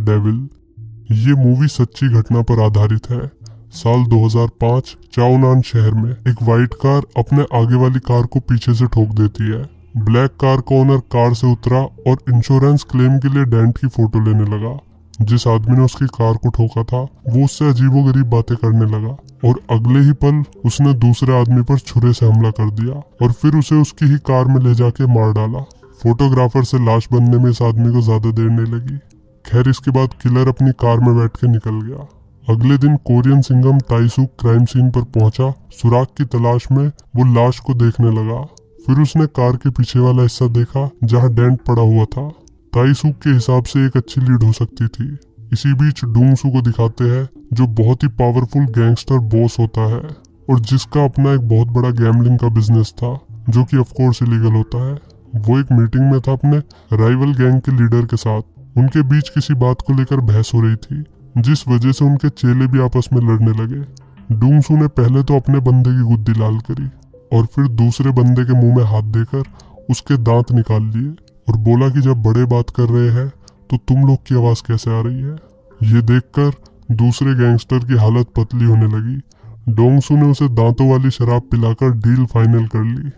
Devil. ये movie सच्ची घटना पर आधारित है। साल 2005 चाओनान शहर में एक व्हाइट कार अपने आगे वाली कार को पीछे से ठोक देती है। ब्लैक कार का ओनर कार से उतरा और इंश्योरेंस क्लेम के लिए डेंट की फोटो लेने लगा। जिस आदमी ने उसकी कार को ठोका था वो उससे अजीबोगरीब बातें करने लगा और अगले ही पल उसने दूसरे आदमी पर छुरे से हमला कर दिया और फिर उसे उसकी ही कार में ले जाके मार डाला। फोटोग्राफर से लाश बनने में इस आदमी को ज्यादा देर नहीं लगी। खैर, इसके बाद किलर अपनी कार में बैठ के निकल गया। अगले दिन कोरियन सिंघम ताइसूक क्राइम सीन पर पहुंचा। सुराग की तलाश में वो लाश को देखने लगा। फिर उसने कार के पीछे वाला हिस्सा देखा जहां डेंट पड़ा हुआ था। ताइसूक के हिसाब से एक अच्छी लीड हो सकती थी। इसी बीच डोंगसू को दिखाते हैं जो बहुत ही पावरफुल गैंगस्टर बॉस होता है और जिसका अपना एक बहुत बड़ा गैम्बलिंग का बिजनेस था जो कि ऑफ कोर्स इलीगल होता है। वो एक मीटिंग में था अपने राइवल गैंग के लीडर के साथ। उनके बीच किसी बात को लेकर बहस हो रही थी जिस वजह से उनके चेले भी आपस में लड़ने लगे। डोंगसू ने पहले तो अपने बंदे की गुद्दी लाल करी और फिर दूसरे बंदे के मुंह में हाथ देकर उसके दांत निकाल लिए और बोला कि जब बड़े बात कर रहे हैं तो तुम लोग की आवाज कैसे आ रही है। ये देखकर दूसरे गैंगस्टर की हालत पतली होने लगी। डोंगसू ने उसे दांतों वाली शराब पिलाकर डील फाइनल कर ली।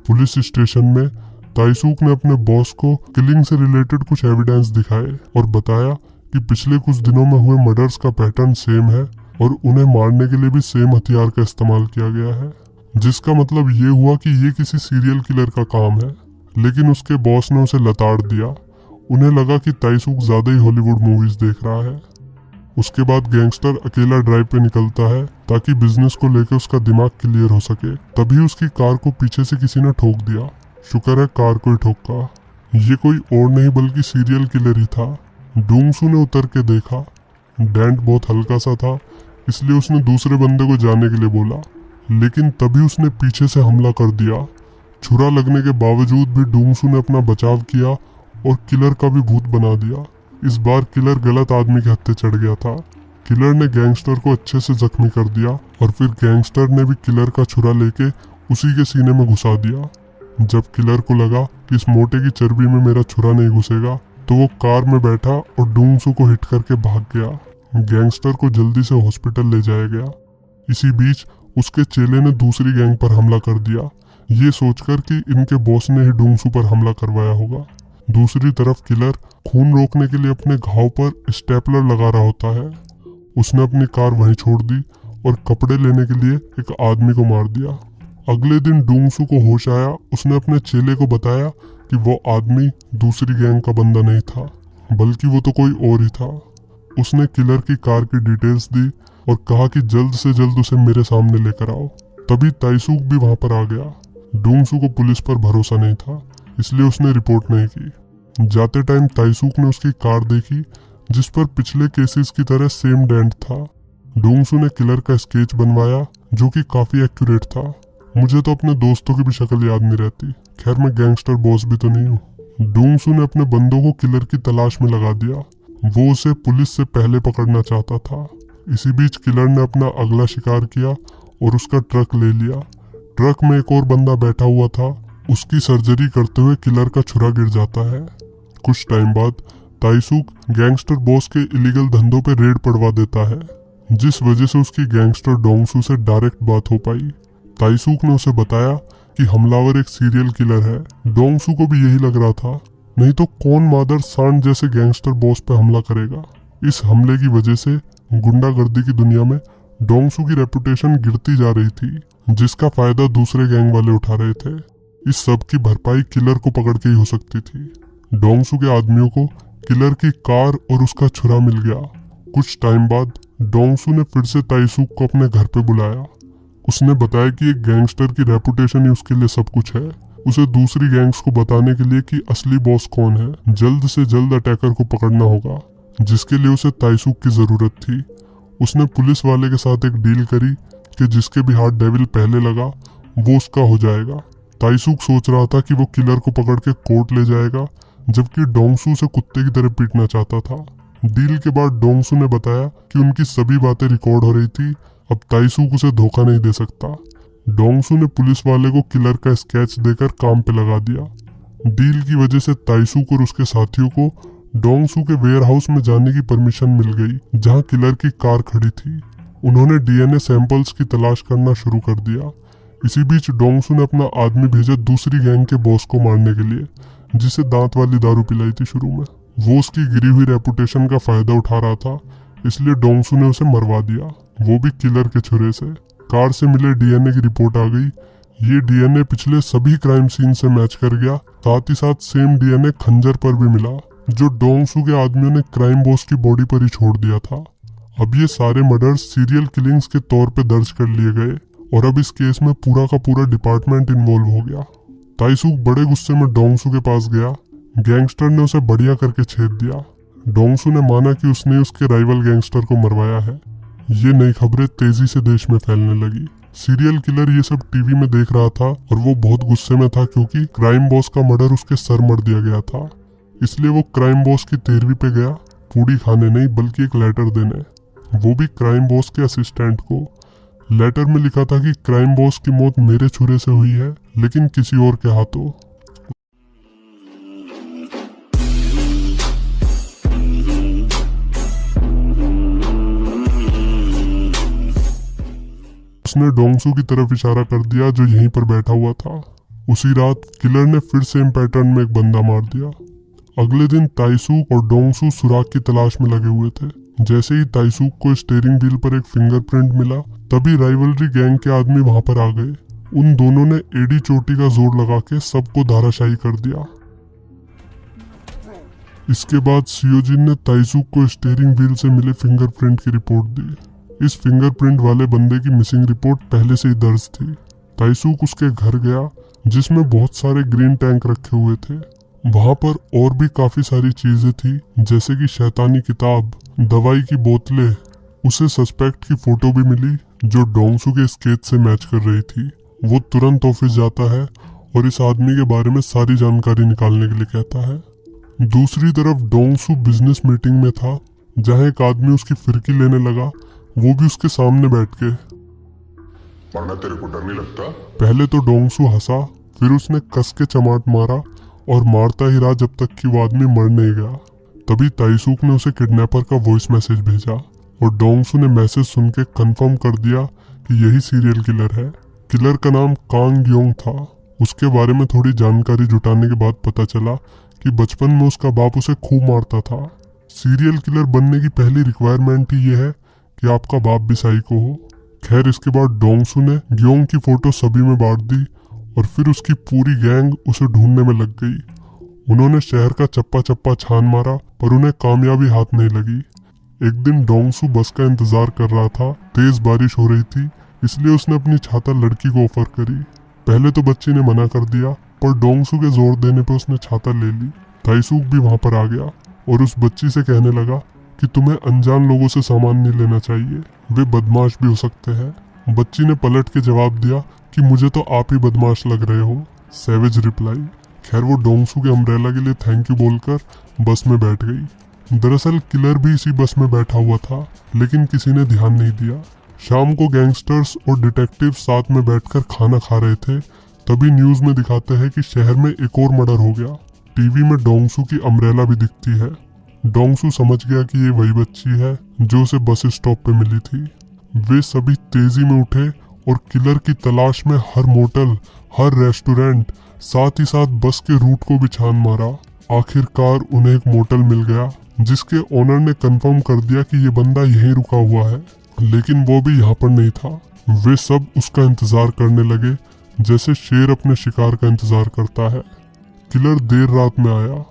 पुलिस स्टेशन में ताइसूक ने अपने बॉस को किलिंग से रिलेटेड कुछ एविडेंस दिखाए और बताया कि पिछले कुछ दिनों में हुए मर्डर्स का पैटर्न सेम है और उन्हें मारने के लिए भी सेम हथियार का इस्तेमाल किया गया है, जिसका मतलब ये हुआ कि ये किसी सीरियल किलर का काम है। लेकिन उसके बॉस ने उसे लताड़ दिया। उन्हें लगा कि ताइसूक ज्यादा ही हॉलीवुड मूवीज देख रहा है। उसके बाद गैंगस्टर अकेला ड्राइव पे निकलता है ताकि बिजनेस को लेकर उसका दिमाग क्लियर हो सके। तभी उसकी कार को पीछे से किसी ने ठोक दिया। शुक्र है कार को ही ठोका। ये कोई और नहीं बल्कि सीरियल किलर ही था। डोंगसू ने उतर के देखा। डेंट बहुत हल्का सा था, इसलिए उसने दूसरे बंदे को जाने के लिए बोला, लेकिन तभी उसने पीछे से हमला कर दिया। छुरा लगने के बावजूद भी डोंगसू ने अपना बचाव किया और किलर का भी भूत बना दिया। इस बार किलर गलत आदमी के हत्थे चढ़ गया था। किलर ने गैंगस्टर को अच्छे से जख्मी कर दिया और फिर गैंगस्टर ने भी किलर का छुरा लेके उसी के सीने में घुसा दिया। जब किलर को लगा कि इस मोटे की चर्बी में मेरा छुरा नहीं घुसेगा तो वो कार में बैठा और डोंगसू को हिट करके भाग गया। गैंगस्टर को जल्दी से हॉस्पिटल ले जाया गया। इसी बीच उसके चेले ने दूसरी गैंग पर हमला कर दिया, ये सोचकर कि इनके बॉस ने ही डोंगसू पर हमला करवाया होगा। दूसरी तरफ किलर खून रोकने के लिए अपने घाव पर स्टेपलर लगा रहा होता है। उसने अपनी कार वहीं छोड़ दी और कपड़े लेने के लिए एक आदमी को मार दिया। अगले दिन डोंगसू को होश आया। उसने अपने चेले को बताया कि वो आदमी दूसरी गैंग का बंदा नहीं था बल्कि वो तो कोई और ही था। उसने किलर की कार की डिटेल्स दी और कहा कि जल्द से जल्द उसे मेरे सामने लेकर आओ। तभी ताइसूक भी वहां पर आ गया। डोंगसू को पुलिस पर भरोसा नहीं था, इसलिए उसने रिपोर्ट नहीं की। जाते टाइम ताइसूक ने उसकी कार देखी जिस पर पिछले केसेस की तरह सेम डेंट था। डोंगसू ने किलर का स्केच बनवाया जो कि काफी एक्यूरेट था। मुझे तो अपने दोस्तों की भी शक्ल याद नहीं रहती। खैर, मैं गैंगस्टर बॉस भी तो नहीं हूँ। डोंगसू ने अपने बंदों को किलर की तलाश में लगा दिया। वो उसे पुलिस से पहले पकड़ना चाहता था। इसी बीच किलर ने अपना अगला शिकार किया और उसका ट्रक ले लिया। ट्रक में एक और बंदा बैठा हुआ था। उसकी सर्जरी करते हुए किलर का छुरा गिर जाता है। कुछ टाइम बाद ताइसूक गैंगस्टर बॉस के इलीगल धंधों पे रेड पड़वा देता है, जिस वजह से उसकी गैंगस्टर डोंगसू से डायरेक्ट बात हो पाई। ताइसूक ने उसे बताया कि हमलावर एक सीरियल किलर है। डोंगसू को भी यही लग रहा था, नहीं तो कौन मादर सांड जैसे गैंगस्टर बॉस पे हमला करेगा। इस हमले की वजह से गुंडागर्दी की दुनिया में डोंगसू की रेपुटेशन गिरती जा रही थी, जिसका फायदा दूसरे गैंग वाले उठा रहे थे। इस सब की भरपाई किलर को पकड़ के ही हो सकती थी। डोंगसू के आदमियों को किलर की कार और उसका छुरा मिल गया। कुछ टाइम बाद डोंगसू ने फिर से ताइसूक को अपने घर पे बुलाया। उसने बताया कि एक गैंगस्टर की रेपुटेशन ही उसके लिए सब कुछ है। उसे दूसरी गैंग्स को बताने के लिए कि असली बॉस कौन है, जल्द से जल्द अटैकर को पकड़ना होगा, जिसके लिए उसे ताइसूक की जरूरत थी। उसने पुलिस वाले के साथ एक डील करी कि जिसके भी हाथ डेविल पहले लगा वो उसका हो जाएगा। ताइसूक सोच रहा था कि वो किलर को पकड़ के कोर्ट ले जाएगा, जबकि डोंगसू उसे कुत्ते की तरह पीटना चाहता था। डील के बाद डोंगसू ने बताया कि उनकी सभी बातें रिकॉर्ड हो रही थी। अब ताइसूक उसे धोखा नहीं दे सकता। डोंगसू ने पुलिस वाले को किलर का स्केच देकर काम पे लगा दिया। डील की वजह से ताइसूक और उसके साथियों को डोंगसू के वेयरहाउस में जाने की परमिशन मिल गई जहां किलर की कार खड़ी थी। उन्होंने डीएनए सैंपल्स की तलाश करना शुरू कर दिया। इसी बीच डोंगसू ने अपना आदमी भेजा दूसरी गैंग के बॉस को मारने के लिए, जिसे दांत वाली दारू पिलाई थी शुरू में। वो उसकी गिरी हुई रेपुटेशन का फायदा उठा रहा था, इसलिए डोंगसू ने उसे मरवा दिया, वो भी किलर के छुरे से। कार से मिले डीएनए की रिपोर्ट आ गई। ये डीएनए पिछले सभी क्राइम सीन से मैच कर गया। साथ ही साथ सेम डीएनए खंजर पर भी मिला, जो डोंगसू के आदमियों ने क्राइम बॉस की बॉडी पर ही छोड़ दिया था। अब ये सारे मर्डर्स सीरियल किलिंग्स के तौर पे दर्ज कर लिए गए और अब इस केस में पूरा का पूरा डिपार्टमेंट इन्वॉल्व हो गया। ताइसूक बड़े गुस्से में डोंगसू के पास गया। गैंगस्टर ने उसे बढ़िया करके छेद दिया। डोंगसू ने माना कि उसने उसके राइवल गैंगस्टर को मरवाया है। ये नई खबरें तेजी से देश में फैलने लगी। सीरियल किलर ये सब टीवी में देख रहा था और वो बहुत गुस्से में था, क्योंकि क्राइम बॉस का मर्डर उसके सर मर दिया गया था। इसलिए वो क्राइम बॉस की तेरवी पे गया, पूड़ी खाने नहीं बल्कि एक लेटर देने, वो भी क्राइम बॉस के असिस्टेंट को। लेटर में लिखा था कि क्राइम बॉस की मौत मेरे छुरे से हुई है, लेकिन किसी और के हाथों। उसने डोंगसू की तरफ इशारा कर दिया जो यहीं पर बैठा हुआ था। उसी रात किलर ने फिर सेम पैटर्न में एक बंदा मार दिया। अगले दिन ताइसूक और डोंगसू सुराग की तलाश में लगे हुए थे। जैसे ही ताइसूक को स्टीयरिंग व्हील पर एक फिंगरप्रिंट मिला, तभी राइवलरी गैंग के आदमी वहां पर आ गए। उन दोनों ने एडी चोटी का जोर लगा के सबको धाराशायी कर दिया। इसके बाद सियोजिन ने ताइसूक को स्टीयरिंग व्हील से मिले फिंगरप्रिंट की रिपोर्ट दी। इस फिंगरप्रिंट वाले बंदे की मिसिंग रिपोर्ट पहले से ही दर्ज थी। ताइसूक उसके घर गया, जिसमें बहुत सारे ग्रीन टैंक रखे हुए थे। वहां पर और भी काफी सारी चीजें थी, जैसे कि शैतानी किताब, दवाई की बोतलें। उसे सस्पेक्ट की फोटो भी मिली जो डोंगसू के स्केच से मैच कर रही थी। वो तुरंत ऑफिस जाता है और इस आदमी के बारे में सारी जानकारी निकालने के लिए कहता है। दूसरी तरफ डोंगसू बिजनेस मीटिंग में था, जहां एक आदमी उसकी फिरकी लेने लगा, वो भी उसके सामने बैठ के। वरना तेरे को डर नहीं लगता? पहले तो डोंगसू हंसा, फिर उसने कस के चमाट मारा और मारता ही रहा जब तक कि वो आदमी मर नहीं गया। तभी ताइसूक ने उसे किडनैपर का वॉइस मैसेज भेजा और डोंगसू ने मैसेज सुन के कन्फर्म कर दिया कि यही सीरियल किलर है। किलर का नाम कांग योंग था। उसके बारे में थोड़ी जानकारी जुटाने के बाद पता चला कि बचपन में उसका बाप उसे खूब मारता था। सीरियल किलर बनने की पहली रिक्वायरमेंट ही ये है कि आपका बाप भी साइको हो। खैर, इसके बाद डोंगसू ने योंग की फोटो सभी में बांट दी और फिर उसकी पूरी गैंग उसे ढूंढने में लग गई। उन्होंने शहर का चप्पा चप्पा छान मारा, पर उन्हें कामयाबी हाथ नहीं लगी। एक दिन डोंगसू बस का इंतजार कर रहा था। तेज बारिश हो रही थी, इसलिए उसने अपनी छाता लड़की को ऑफर करी। पहले तो बच्ची ने मना कर दिया, पर डोंगसू के जोर देने पर उसने छाता ले ली। ताइसूक भी वहां पर आ गया और उस बच्ची से कहने लगा कि तुम्हें अनजान लोगों से सामान नहीं लेना चाहिए, वे बदमाश भी हो सकते हैं। बच्ची ने पलट के जवाब दिया कि मुझे तो आप ही बदमाश लग रहे हो। Savage reply. खैर, वो डोंगसू के अम्ब्रेला के लिए थैंक यू बोलकर बस में बैठ गई। दरअसल किलर भी इसी बस में बैठा हुआ था, लेकिन किसी ने ध्यान नहीं दिया। शाम को गैंगस्टर्स और डिटेक्टिव साथ में बैठकर खाना खा रहे थे, तभी न्यूज में दिखाते हैं कि शहर में एक और मर्डर हो गया। टीवी में डोंगसू की अम्ब्रेला भी दिखती है। डोंगसू समझ गया कि ये वही बच्ची है जो उसे बस स्टॉप पे मिली थी। वे सभी तेजी में उठे और किलर की तलाश में हर मोटल, हर रेस्टोरेंट, साथ ही साथ बस के रूट को भी छान मारा। आखिरकार उन्हें एक मोटल मिल गया, जिसके ओनर ने कंफर्म कर दिया कि ये बंदा यहीं रुका हुआ है, लेकिन वो भी यहाँ पर नहीं था। वे सब उसका इंतजार करने लगे, जैसे शेर अपने शिकार का इंतजार करता है। किलर देर रात में आया।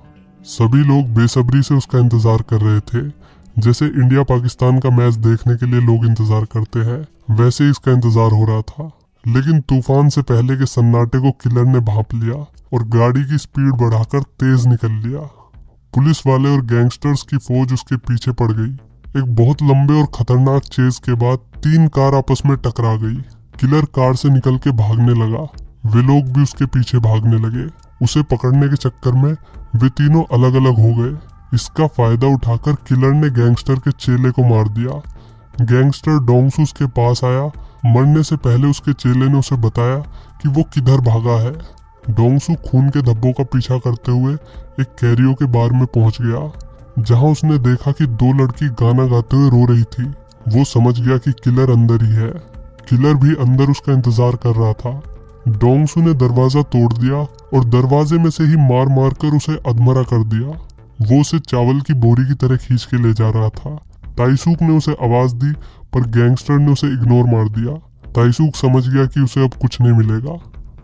सभी लोग बेसब्री से उसका इंतजार कर रहे थे, जैसे इंडिया पाकिस्तान का मैच देखने के लिए लोग इंतजार करते हैं, वैसे ही इसका इंतजार हो रहा था। लेकिन तूफान से पहले के सन्नाटे को किलर ने भांप लिया और गाड़ी की स्पीड बढ़ाकर तेज निकल लिया। पुलिस वाले और गैंगस्टर्स की फौज उसके पीछे पड़ गई। एक बहुत लंबे और खतरनाक चेज के बाद 3 कार आपस में टकरा गई। किलर कार से निकल के भागने लगा। वे लोग भी उसके पीछे भागने लगे। उसे पकड़ने के चक्कर में वे तीनों अलग अलग हो गए। इसका फायदा उठाकर किलर ने गैंगस्टर के चेले को मार दिया। गैंगस्टर डोंगसू के पास आया। मरने से पहले उसके चेले ने उसे बताया कि वो किधर भागा है। डोंगसू खून के धब्बों का पीछा करते हुए एक कैरियो के बार में पहुंच गया। जहां उसने देखा कि दो लड़की गाना गाते हुए रो रही थी। वो समझ गया कि किलर अंदर ही है। किलर भी अंदर उसका इंतजार कर रहा था। डोंगसू ने दरवाजा तोड़ दिया और दरवाजे में से ही मार मार कर उसे अधमरा कर दिया। वो उसे चावल की बोरी की तरह खींच के ले जा रहा था। ताइसूक ने उसे आवाज दी पर गैंगस्टर ने उसे इग्नोर मार दिया। ताइसूक समझ गया कि उसे अब कुछ नहीं मिलेगा।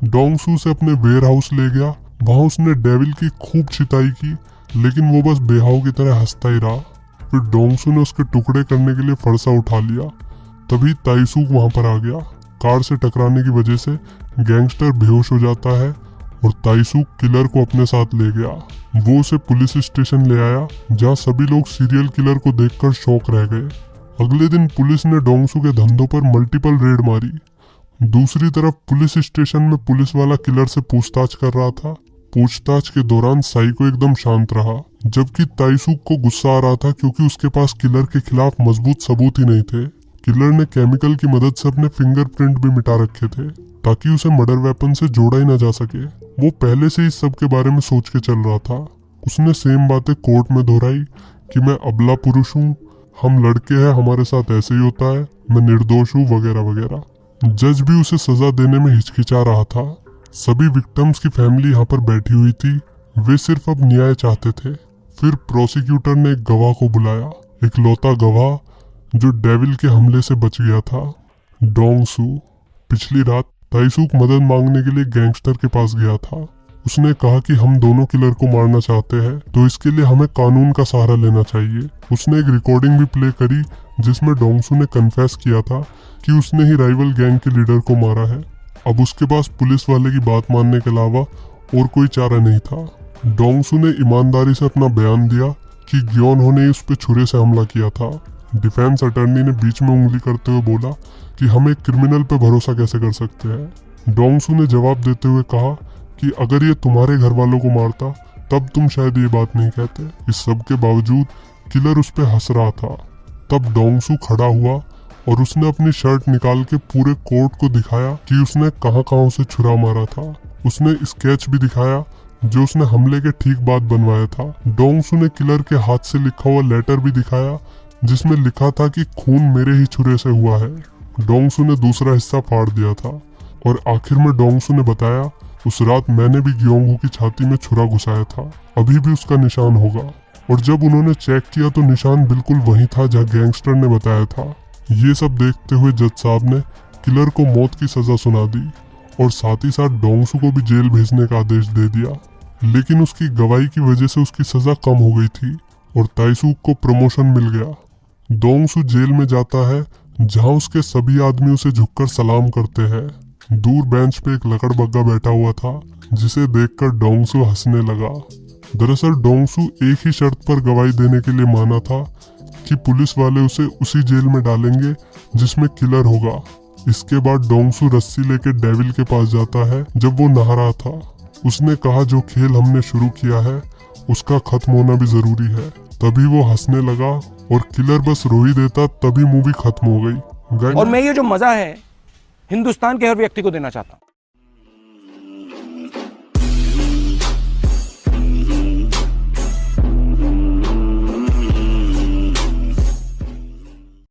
डोंगसू से अपने वेयर हाउस ले गया। वहां उसने डेविल की खूब छिताई की, लेकिन वो बस बेहाव की तरह हंसता ही रहा। फिर डोंगसू ने उसके टुकड़े करने के लिए फरसा उठा लिया। तभी ताइसूक वहां पर आ गया। कार से टकराने की वजह से गैंगस्टर बेहोश हो जाता है और ताइसूक किलर को अपने साथ ले गया। वो उसे पुलिस स्टेशन ले आया, जहां सभी लोग सीरियल किलर को देखकर शॉक रह गए। अगले दिन पुलिस ने डोंगसू के धंधों पर मल्टीपल रेड मारी। दूसरी तरफ पुलिस स्टेशन में पुलिस वाला किलर से पूछताछ कर रहा था। पूछताछ के दौरान साइको एकदम शांत रहा, जबकि ताइसूक को गुस्सा आ रहा था क्योंकि उसके पास किलर के खिलाफ मजबूत सबूत ही नहीं थे। किलर ने केमिकल की मदद से अपने फिंगरप्रिंट भी मिटा रखे थे ताकि उसे मर्डर वेपन से जोड़ा ही न जा सके। वो पहले से इस सब के बारे में सोच के चल रहा था। उसने सेम बातें कोर्ट में दोहराई कि मैं अबला पुरुष हूँ, हम लड़के हैं, हमारे साथ ऐसे ही होता है, मैं निर्दोष हूँ वगैरह वगैरह। जज भी उसे सजा देने में हिचकिचा रहा था। सभी विक्टिम्स की फैमिली यहाँ पर बैठी हुई थी। वे सिर्फ अब न्याय चाहते थे। फिर प्रोसिक्यूटर ने एक गवाह को बुलाया, इकलौता गवाह जो डेविल के हमले से बच गया था, डोंगसू। पिछली रात ताइसूक मदद मांगने के लिए गैंगस्टर के पास गया था। उसने कहा कि हम दोनों किलर को मारना चाहते हैं, तो इसके लिए हमें कानून का सहारा लेना चाहिए। उसने एक रिकॉर्डिंग भी प्ले करी जिसमें डोंगसू ने कन्फेस किया था कि उसने ही राइवल गैंग के लीडर को मारा है। अब उसके पास पुलिस वाले की बात मानने के अलावा और कोई चारा नहीं था। डोंगसू ने ईमानदारी से अपना बयान दिया कि ग्योनहो ने उस पर छुरे से हमला किया था। डिफेंस अटर्नी ने बीच में उंगली करते हुए बोला कि हम एक क्रिमिनल पे भरोसा कैसे कर सकते हैं। डोंगसू ने जवाब देते हुए कहा कि अगर ये तुम्हारे घर वालों को मारता तब तुम शायद ये बात नहीं कहते। इस सब के बावजूद किलर उस पर हंस रहा था। तब डोंगसू खड़ा हुआ और उसने अपनी शर्ट निकाल के पूरे कोर्ट को दिखाया कि उसने कहां कहां उसे छुरा मारा था। उसने स्केच भी दिखाया जो उसने हमले के ठीक बाद बनवाया था। डोंगसू ने किलर के हाथ से लिखा हुआ लेटर भी दिखाया जिसमें लिखा था कि खून मेरे ही छुरे से हुआ है। डोंगसू ने दूसरा हिस्सा फाड़ दिया था और आखिर में डोंगसू ने बताया, उस रात मैंने भी ग्योंगहो की छाती में छुरा घुसाया था, अभी भी उसका निशान होगा। और जब उन्होंने चेक किया तो निशान बिल्कुल वही था जहाँ गैंगस्टर ने बताया था। ये सब देखते हुए जज साहब ने किलर को मौत की सजा सुना दी और साथ ही साथ डोंगसू को भी जेल भेजने का आदेश दे दिया। लेकिन उसकी गवाही की वजह से उसकी सजा कम हो गई थी और ताइसूक को प्रमोशन मिल गया। डोंगसू जेल में जाता है जहां उसके सभी आदमी उसे झुककर सलाम करते हैं। दूर बेंच पे एक लकड़बग्गा बैठा हुआ था जिसे देखकर डोंगसू हंसने लगा। दरअसल डोंगसू एक ही शर्त पर गवाही देने के लिए माना था कि पुलिस वाले उसे उसी जेल में डालेंगे जिसमें किलर होगा। इसके बाद डोंगसू रस्सी लेकर डेविल के पास जाता है जब वो नहा रहा था। उसने कहा जो खेल हमने शुरू किया है उसका खत्म होना भी जरूरी है। तभी वो हंसने लगा और किलर बस रो ही देता, तभी मूवी खत्म हो गई। और मैं ये जो मजा है हिंदुस्तान के हर व्यक्ति को देना चाहता हूँ।